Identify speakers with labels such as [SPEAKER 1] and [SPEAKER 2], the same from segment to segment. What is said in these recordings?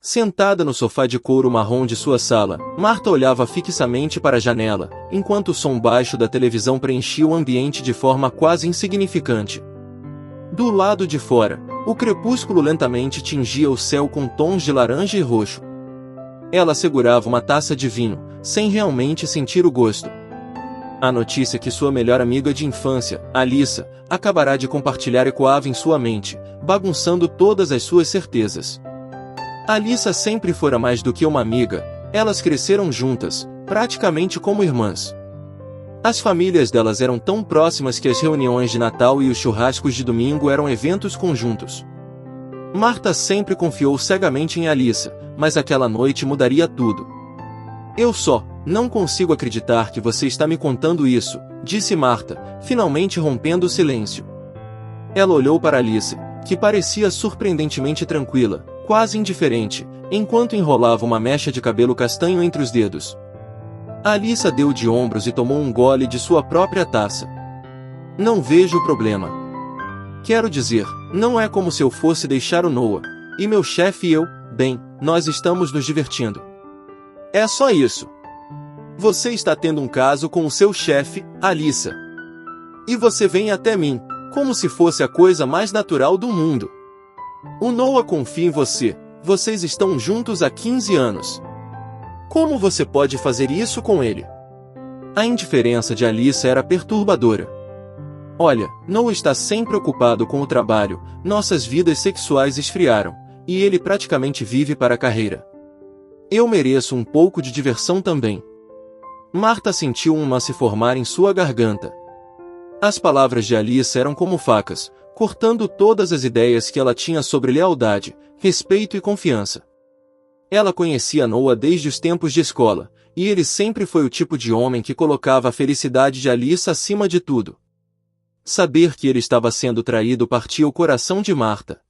[SPEAKER 1] Sentada no sofá de couro marrom de sua sala, Marta olhava fixamente para a janela, enquanto o som baixo da televisão preenchia o ambiente de forma quase insignificante. Do lado de fora, o crepúsculo lentamente tingia o céu com tons de laranja e roxo. Ela segurava uma taça de vinho, sem realmente sentir o gosto. A notícia que sua melhor amiga de infância, Alyssa, acabará de compartilhar ecoava em sua mente, bagunçando todas as suas certezas. Alyssa sempre fora mais do que uma amiga, elas cresceram juntas, praticamente como irmãs. As famílias delas eram tão próximas que as reuniões de Natal e os churrascos de domingo eram eventos conjuntos. Marta sempre confiou cegamente em Alyssa, mas aquela noite mudaria tudo. Eu só não consigo acreditar que você está me contando isso, disse Marta, finalmente rompendo o silêncio. Ela olhou para Alyssa, que parecia surpreendentemente tranquila, quase indiferente, enquanto enrolava uma mecha de cabelo castanho entre os dedos. Alyssa deu de ombros e tomou um gole de sua própria taça. Não vejo o problema. Quero dizer, não é como se eu fosse deixar o Noah, e meu chefe e eu, bem, nós estamos nos divertindo. É só isso. Você está tendo um caso com o seu chefe, Alyssa. E você vem até mim, como se fosse a coisa mais natural do mundo. O Noah confia em você, vocês estão juntos há 15 anos. Como você pode fazer isso com ele? A indiferença de Alyssa era perturbadora. Olha, Noah está sempre ocupado com o trabalho, nossas vidas sexuais esfriaram, e ele praticamente vive para a carreira. Eu mereço um pouco de diversão também. Marta sentiu um nó se formar em sua garganta. As palavras de Alyssa eram como facas, cortando todas as ideias que ela tinha sobre lealdade, respeito e confiança. Ela conhecia Noah desde os tempos de escola, e ele sempre foi o tipo de homem que colocava a felicidade de Alyssa acima de tudo. Saber que ele estava sendo traído partia o coração de Marta.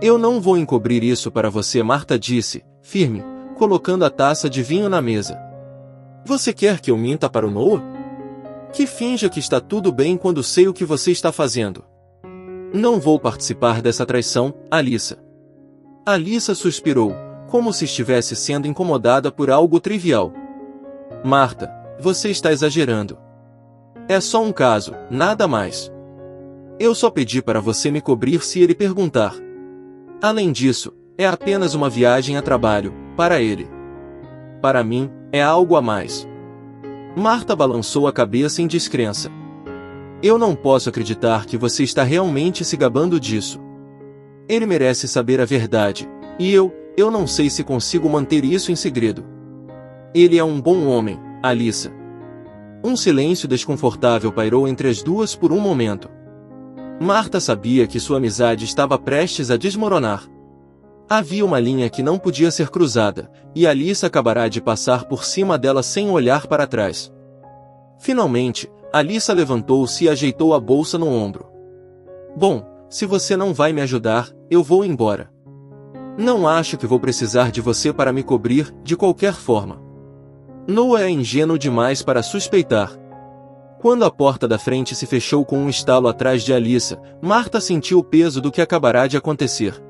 [SPEAKER 1] Eu não vou encobrir isso para você, Marta disse, firme, colocando a taça de vinho na mesa. Você quer que eu minta para o Noah? Que finja que está tudo bem quando sei o que você está fazendo. Não vou participar dessa traição, Alyssa. Alyssa suspirou, como se estivesse sendo incomodada por algo trivial. Marta, você está exagerando. É só um caso, nada mais. Eu só pedi para você me cobrir se ele perguntar. Além disso, é apenas uma viagem a trabalho, para ele. Para mim, é algo a mais. Marta balançou a cabeça em descrença. Eu não posso acreditar que você está realmente se gabando disso. Ele merece saber a verdade, e eu não sei se consigo manter isso em segredo. Ele é um bom homem, Alyssa. Um silêncio desconfortável pairou entre as duas por um momento. Marta sabia que sua amizade estava prestes a desmoronar. Havia uma linha que não podia ser cruzada, e Alyssa acabará de passar por cima dela sem olhar para trás. Finalmente, Alyssa levantou-se e ajeitou a bolsa no ombro. Bom, se você não vai me ajudar, eu vou embora. Não acho que vou precisar de você para me cobrir, de qualquer forma. Noah é ingênuo demais para suspeitar. Quando a porta da frente se fechou com um estalo atrás de Alyssa, Marta sentiu o peso do que acabará de acontecer.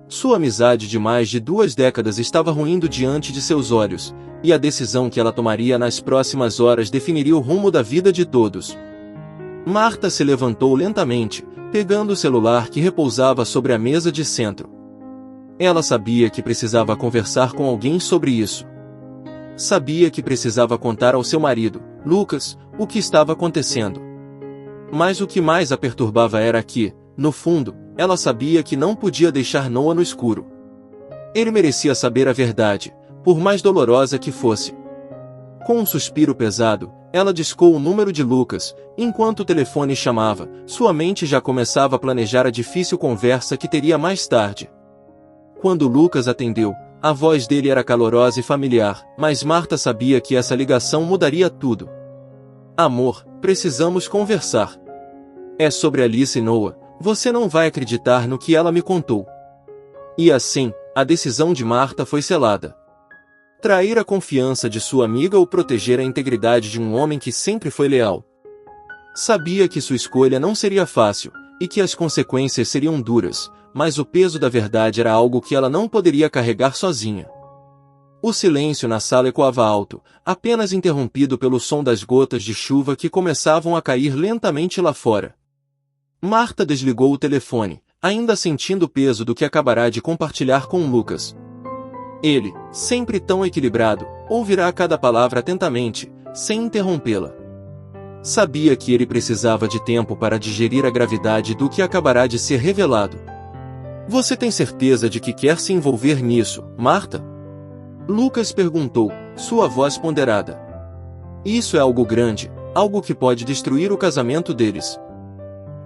[SPEAKER 1] Sua amizade de mais de 2 décadas estava ruindo diante de seus olhos, e a decisão que ela tomaria nas próximas horas definiria o rumo da vida de todos. Marta se levantou lentamente, pegando o celular que repousava sobre a mesa de centro. Ela sabia que precisava conversar com alguém sobre isso. Sabia que precisava contar ao seu marido, Lucas, o que estava acontecendo. Mas o que mais a perturbava era que, no fundo, ela sabia que não podia deixar Noah no escuro. Ele merecia saber a verdade, por mais dolorosa que fosse. Com um suspiro pesado, ela discou o número de Lucas, enquanto o telefone chamava, sua mente já começava a planejar a difícil conversa que teria mais tarde. Quando Lucas atendeu, a voz dele era calorosa e familiar, mas Marta sabia que essa ligação mudaria tudo. Amor, precisamos conversar. É sobre Alyssa e Noah, você não vai acreditar no que ela me contou. E assim, a decisão de Marta foi selada. Trair a confiança de sua amiga ou proteger a integridade de um homem que sempre foi leal. Sabia que sua escolha não seria fácil, e que as consequências seriam duras, mas o peso da verdade era algo que ela não poderia carregar sozinha. O silêncio na sala ecoava alto, apenas interrompido pelo som das gotas de chuva que começavam a cair lentamente lá fora. Marta desligou o telefone, ainda sentindo o peso do que acabará de compartilhar com Lucas. Ele, sempre tão equilibrado, ouvirá cada palavra atentamente, sem interrompê-la. Sabia que ele precisava de tempo para digerir a gravidade do que acabará de ser revelado. Você tem certeza de que quer se envolver nisso, Marta? Lucas perguntou, sua voz ponderada. Isso é algo grande, algo que pode destruir o casamento deles.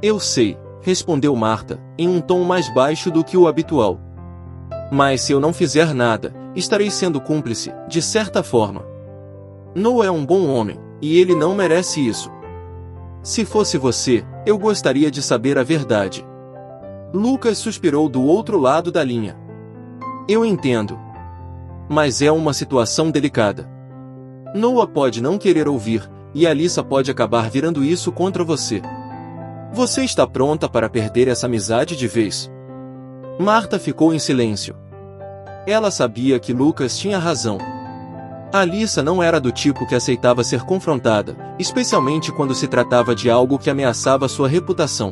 [SPEAKER 1] Eu sei, respondeu Marta, em um tom mais baixo do que o habitual. Mas se eu não fizer nada, estarei sendo cúmplice, de certa forma. Noah é um bom homem, e ele não merece isso. Se fosse você, eu gostaria de saber a verdade. Lucas suspirou do outro lado da linha. Eu entendo. Mas é uma situação delicada. Noah pode não querer ouvir, e Alyssa pode acabar virando isso contra você. Você está pronta para perder essa amizade de vez? Marta ficou em silêncio. Ela sabia que Lucas tinha razão. Alyssa não era do tipo que aceitava ser confrontada, especialmente quando se tratava de algo que ameaçava sua reputação.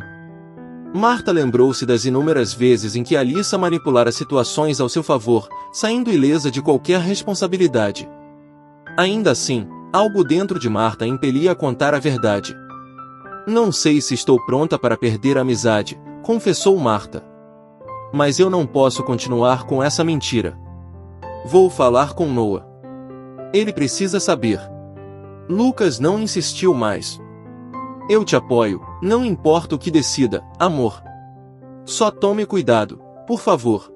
[SPEAKER 1] Marta lembrou-se das inúmeras vezes em que Alyssa manipulara situações ao seu favor, saindo ilesa de qualquer responsabilidade. Ainda assim, algo dentro de Marta a impelia a contar a verdade. Não sei se estou pronta para perder a amizade, confessou Marta. Mas eu não posso continuar com essa mentira. Vou falar com Noah. Ele precisa saber. Lucas não insistiu mais. Eu te apoio, não importa o que decida, amor. Só tome cuidado, por favor.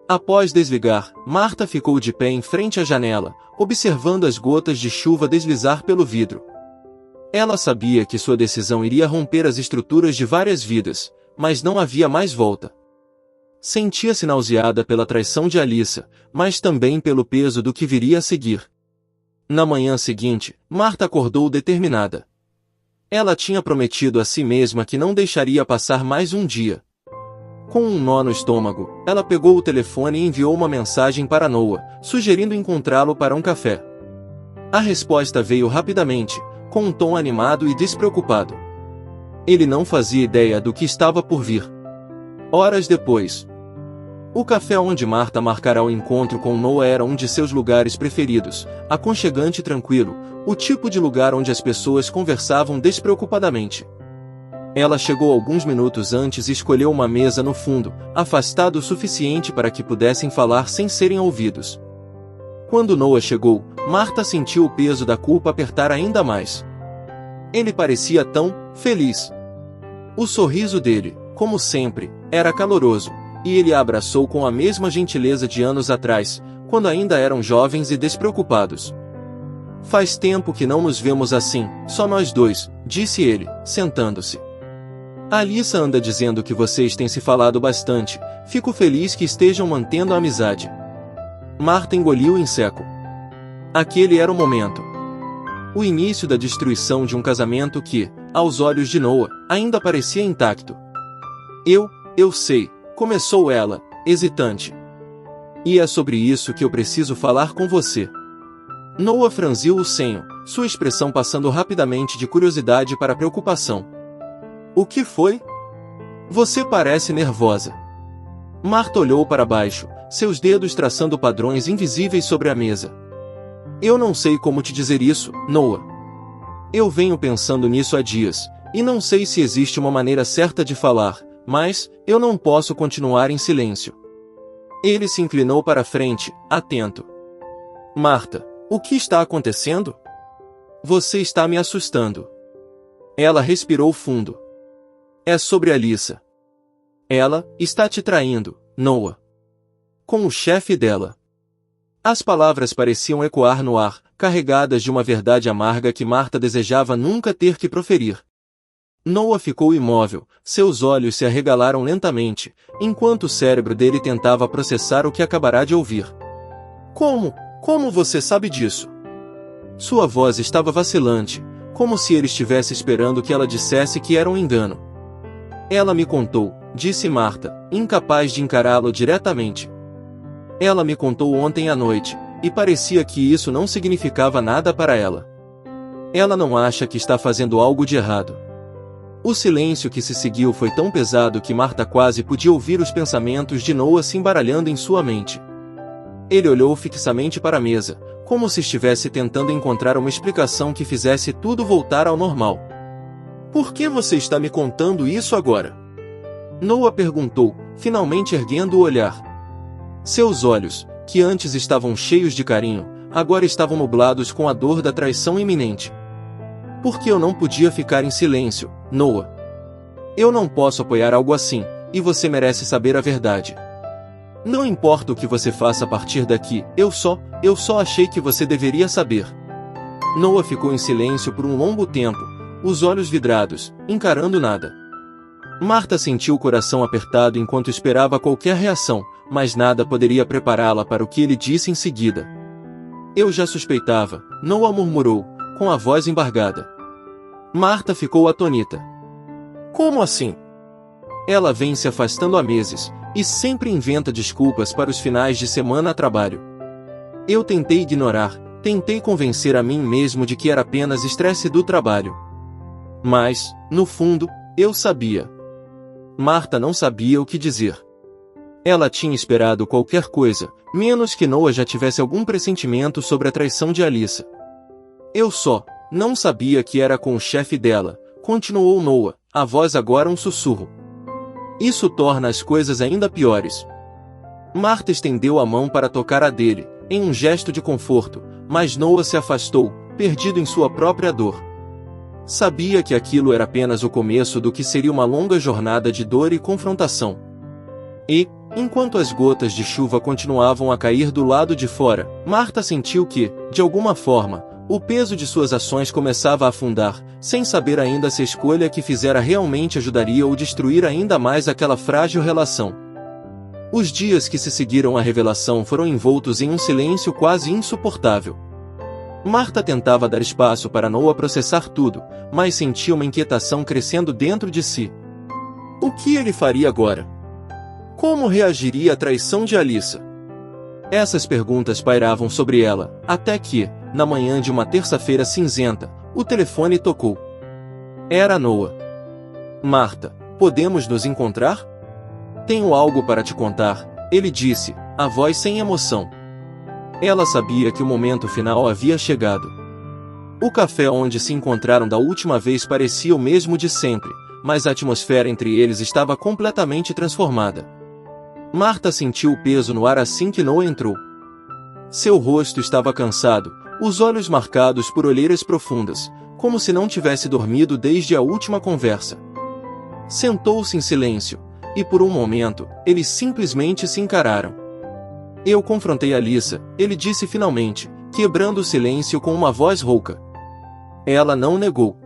[SPEAKER 1] Após desligar, Marta ficou de pé em frente à janela, observando as gotas de chuva deslizar pelo vidro. Ela sabia que sua decisão iria romper as estruturas de várias vidas, mas não havia mais volta. Sentia-se nauseada pela traição de Alyssa, mas também pelo peso do que viria a seguir. Na manhã seguinte, Marta acordou determinada. Ela tinha prometido a si mesma que não deixaria passar mais um dia. Com um nó no estômago, ela pegou o telefone e enviou uma mensagem para Noah, sugerindo encontrá-lo para um café. A resposta veio rapidamente, com um tom animado e despreocupado. Ele não fazia ideia do que estava por vir. Horas depois, o café onde Marta marcara o encontro com Noah era um de seus lugares preferidos, aconchegante e tranquilo, o tipo de lugar onde as pessoas conversavam despreocupadamente. Ela chegou alguns minutos antes e escolheu uma mesa no fundo, afastada o suficiente para que pudessem falar sem serem ouvidos. Quando Noah chegou, Marta sentiu o peso da culpa apertar ainda mais. Ele parecia tão feliz. O sorriso dele, como sempre, era caloroso, e ele a abraçou com a mesma gentileza de anos atrás, quando ainda eram jovens e despreocupados. Faz tempo que não nos vemos assim, só nós dois, disse ele, sentando-se. Alyssa anda dizendo que vocês têm se falado bastante, fico feliz que estejam mantendo a amizade. Marta engoliu em seco. Aquele era o momento. O início da destruição de um casamento que, aos olhos de Noah, ainda parecia intacto. Eu sei, começou ela, hesitante. E é sobre isso que eu preciso falar com você. Noah franziu o senho, sua expressão passando rapidamente de curiosidade para preocupação. O que foi? Você parece nervosa. Marta olhou para baixo, seus dedos traçando padrões invisíveis sobre a mesa. Eu não sei como te dizer isso, Noah. Eu venho pensando nisso há dias, e não sei se existe uma maneira certa de falar, mas eu não posso continuar em silêncio. Ele se inclinou para a frente, atento. Marta, o que está acontecendo? Você está me assustando. Ela respirou fundo. É sobre Alyssa. Ela está te traindo, Noah. Com o chefe dela. As palavras pareciam ecoar no ar, carregadas de uma verdade amarga que Marta desejava nunca ter que proferir. Noah ficou imóvel, seus olhos se arregalaram lentamente, enquanto o cérebro dele tentava processar o que acabará de ouvir. Como você sabe disso? Sua voz estava vacilante, como se ele estivesse esperando que ela dissesse que era um engano. Ela me contou, disse Marta, incapaz de encará-lo diretamente. Ela me contou ontem à noite, e parecia que isso não significava nada para ela. Ela não acha que está fazendo algo de errado. O silêncio que se seguiu foi tão pesado que Marta quase podia ouvir os pensamentos de Noah se embaralhando em sua mente. Ele olhou fixamente para a mesa, como se estivesse tentando encontrar uma explicação que fizesse tudo voltar ao normal. Por que você está me contando isso agora? Noah perguntou, finalmente erguendo o olhar. Seus olhos, que antes estavam cheios de carinho, agora estavam nublados com a dor da traição iminente. Por que eu não podia ficar em silêncio, Noah? Eu não posso apoiar algo assim, e você merece saber a verdade. Não importa o que você faça a partir daqui, eu só achei que você deveria saber. Noah ficou em silêncio por um longo tempo, os olhos vidrados, encarando nada. Marta sentiu o coração apertado enquanto esperava qualquer reação, mas nada poderia prepará-la para o que ele disse em seguida. Eu já suspeitava, Noah murmurou, com a voz embargada. Marta ficou atônita. Como assim? Ela vem se afastando há meses, e sempre inventa desculpas para os finais de semana a trabalho. Eu tentei ignorar, tentei convencer a mim mesmo de que era apenas estresse do trabalho. Mas, no fundo, eu sabia. Marta não sabia o que dizer. Ela tinha esperado qualquer coisa, menos que Noah já tivesse algum pressentimento sobre a traição de Alyssa. Eu só não sabia que era com o chefe dela, continuou Noah, a voz agora um sussurro. Isso torna as coisas ainda piores. Marta estendeu a mão para tocar a dele, em um gesto de conforto, mas Noah se afastou, perdido em sua própria dor. Sabia que aquilo era apenas o começo do que seria uma longa jornada de dor e confrontação. E, enquanto as gotas de chuva continuavam a cair do lado de fora, Marta sentiu que, de alguma forma, o peso de suas ações começava a afundar, sem saber ainda se a escolha que fizera realmente ajudaria ou destruir ainda mais aquela frágil relação. Os dias que se seguiram à revelação foram envoltos em um silêncio quase insuportável. Marta tentava dar espaço para Noah processar tudo, mas sentia uma inquietação crescendo dentro de si. O que ele faria agora? Como reagiria à traição de Alyssa? Essas perguntas pairavam sobre ela, até que, na manhã de uma terça-feira cinzenta, o telefone tocou. Era Noah. Marta, podemos nos encontrar? Tenho algo para te contar, ele disse, a voz sem emoção. Ela sabia que o momento final havia chegado. O café onde se encontraram da última vez parecia o mesmo de sempre, mas a atmosfera entre eles estava completamente transformada. Marta sentiu o peso no ar assim que Noah entrou. Seu rosto estava cansado, os olhos marcados por olheiras profundas, como se não tivesse dormido desde a última conversa. Sentou-se em silêncio, e por um momento, eles simplesmente se encararam. Eu confrontei Alyssa, ele disse finalmente, quebrando o silêncio com uma voz rouca. Ela não negou.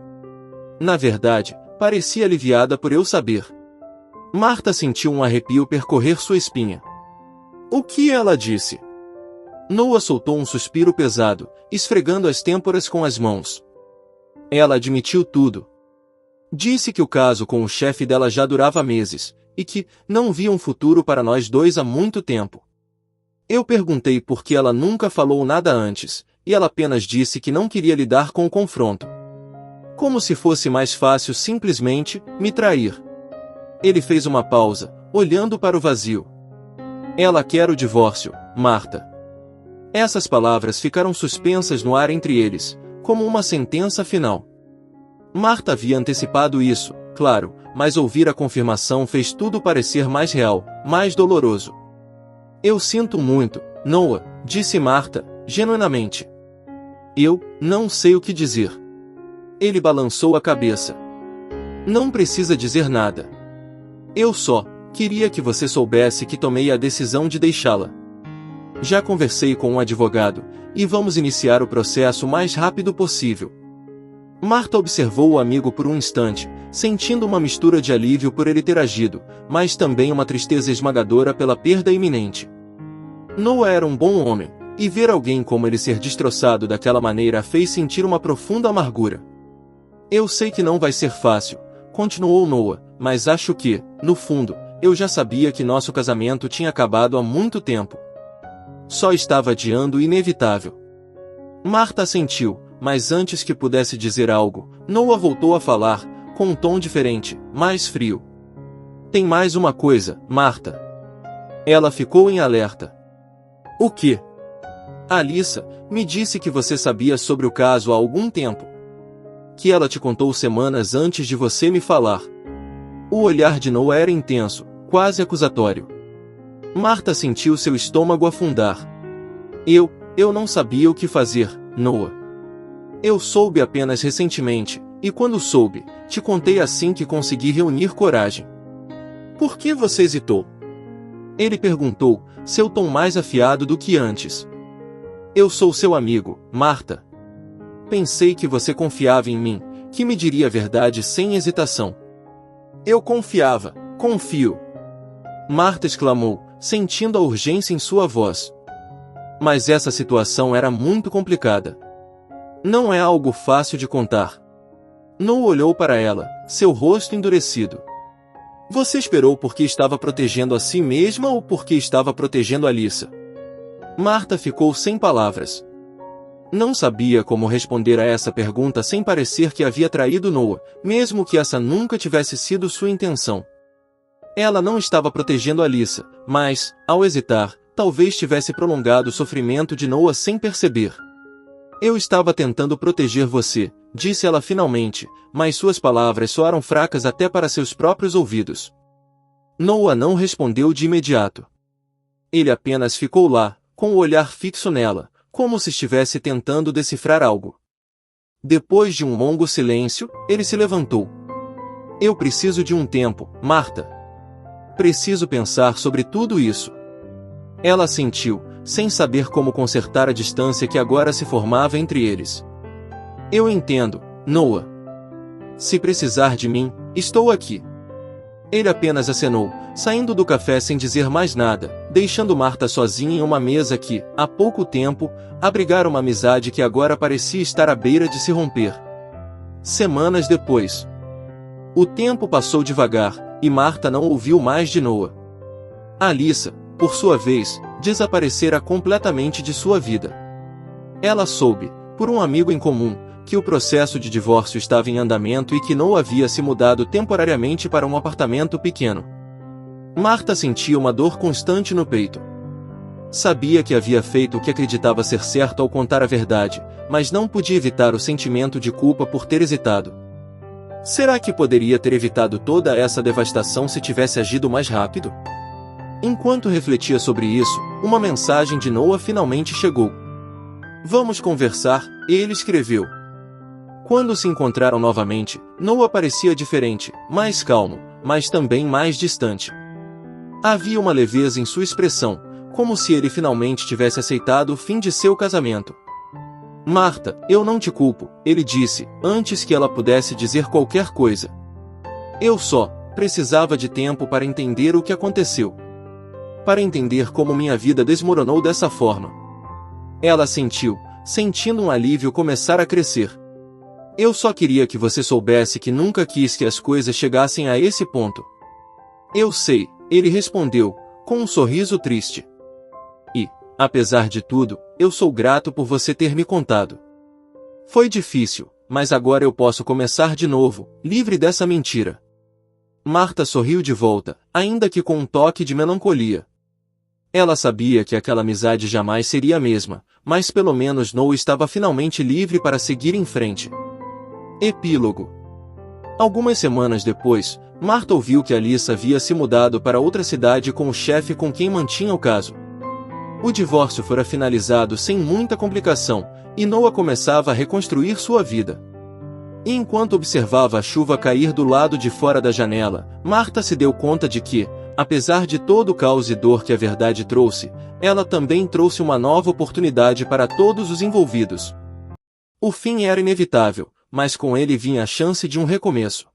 [SPEAKER 1] Na verdade, parecia aliviada por eu saber. Marta sentiu um arrepio percorrer sua espinha. O que ela disse? Noah soltou um suspiro pesado, esfregando as têmporas com as mãos. Ela admitiu tudo. Disse que o caso com o chefe dela já durava meses, e que não via um futuro para nós dois há muito tempo. Eu perguntei por que ela nunca falou nada antes, e ela apenas disse que não queria lidar com o confronto. Como se fosse mais fácil simplesmente me trair. Ele fez uma pausa, olhando para o vazio. Ela quer o divórcio, Marta. Essas palavras ficaram suspensas no ar entre eles, como uma sentença final. Marta havia antecipado isso, claro, mas ouvir a confirmação fez tudo parecer mais real, mais doloroso. Eu sinto muito, Noah, disse Marta, genuinamente. Eu não sei o que dizer. Ele balançou a cabeça. Não precisa dizer nada. Eu só queria que você soubesse que tomei a decisão de deixá-la. Já conversei com um advogado, e vamos iniciar o processo o mais rápido possível. Marta observou o amigo por um instante, sentindo uma mistura de alívio por ele ter agido, mas também uma tristeza esmagadora pela perda iminente. Noah era um bom homem, e ver alguém como ele ser destroçado daquela maneira a fez sentir uma profunda amargura. Eu sei que não vai ser fácil, continuou Noah, mas acho que, no fundo, eu já sabia que nosso casamento tinha acabado há muito tempo. Só estava adiando o inevitável. Marta assentiu, mas antes que pudesse dizer algo, Noah voltou a falar, com um tom diferente, mais frio. Tem mais uma coisa, Marta. Ela ficou em alerta. O quê? Alyssa me disse que você sabia sobre o caso há algum tempo. Que ela te contou semanas antes de você me falar. O olhar de Noah era intenso, quase acusatório. Marta sentiu seu estômago afundar. Eu não sabia o que fazer, Noah. Eu soube apenas recentemente, e quando soube, te contei assim que consegui reunir coragem. Por que você hesitou? Ele perguntou, seu tom mais afiado do que antes. Eu sou seu amigo, Marta. Pensei que você confiava em mim, que me diria a verdade sem hesitação. Eu confiava, confio. Marta exclamou, sentindo a urgência em sua voz. Mas essa situação era muito complicada. Não é algo fácil de contar. Noah olhou para ela, seu rosto endurecido. Você esperou porque estava protegendo a si mesma ou porque estava protegendo Alyssa? Marta ficou sem palavras. Não sabia como responder a essa pergunta sem parecer que havia traído Noah, mesmo que essa nunca tivesse sido sua intenção. Ela não estava protegendo Alyssa, mas, ao hesitar, talvez tivesse prolongado o sofrimento de Noah sem perceber. Eu estava tentando proteger você, disse ela finalmente, mas suas palavras soaram fracas até para seus próprios ouvidos. Noah não respondeu de imediato. Ele apenas ficou lá, com o olhar fixo nela, como se estivesse tentando decifrar algo. Depois de um longo silêncio, ele se levantou. Eu preciso de um tempo, Marta. Preciso pensar sobre tudo isso. Ela assentiu, sem saber como consertar a distância que agora se formava entre eles. Eu entendo, Noah. Se precisar de mim, estou aqui. Ele apenas acenou, saindo do café sem dizer mais nada, deixando Marta sozinha em uma mesa que, há pouco tempo, abrigara uma amizade que agora parecia estar à beira de se romper. Semanas depois. O tempo passou devagar, e Marta não ouviu mais de Noah. Alyssa, por sua vez, desaparecera completamente de sua vida. Ela soube, por um amigo em comum, que o processo de divórcio estava em andamento e que Noah havia se mudado temporariamente para um apartamento pequeno. Marta sentia uma dor constante no peito. Sabia que havia feito o que acreditava ser certo ao contar a verdade, mas não podia evitar o sentimento de culpa por ter hesitado. Será que poderia ter evitado toda essa devastação se tivesse agido mais rápido? Enquanto refletia sobre isso, uma mensagem de Noah finalmente chegou. Vamos conversar, ele escreveu. Quando se encontraram novamente, Noah parecia diferente, mais calmo, mas também mais distante. Havia uma leveza em sua expressão, como se ele finalmente tivesse aceitado o fim de seu casamento. Marta, eu não te culpo, ele disse, antes que ela pudesse dizer qualquer coisa. Eu só precisava de tempo para entender o que aconteceu. Para entender como minha vida desmoronou dessa forma. Ela sentiu, sentindo um alívio começar a crescer. Eu só queria que você soubesse que nunca quis que as coisas chegassem a esse ponto. Eu sei, ele respondeu, com um sorriso triste. E, apesar de tudo, eu sou grato por você ter me contado. Foi difícil, mas agora eu posso começar de novo, livre dessa mentira. Marta sorriu de volta, ainda que com um toque de melancolia. Ela sabia que aquela amizade jamais seria a mesma, mas pelo menos Noah estava finalmente livre para seguir em frente. Epílogo. Algumas semanas depois, Marta ouviu que Alyssa havia se mudado para outra cidade com o chefe com quem mantinha o caso. O divórcio fora finalizado sem muita complicação, e Noah começava a reconstruir sua vida. E enquanto observava a chuva cair do lado de fora da janela, Marta se deu conta de que, apesar de todo o caos e dor que a verdade trouxe, ela também trouxe uma nova oportunidade para todos os envolvidos. O fim era inevitável, mas com ele vinha a chance de um recomeço.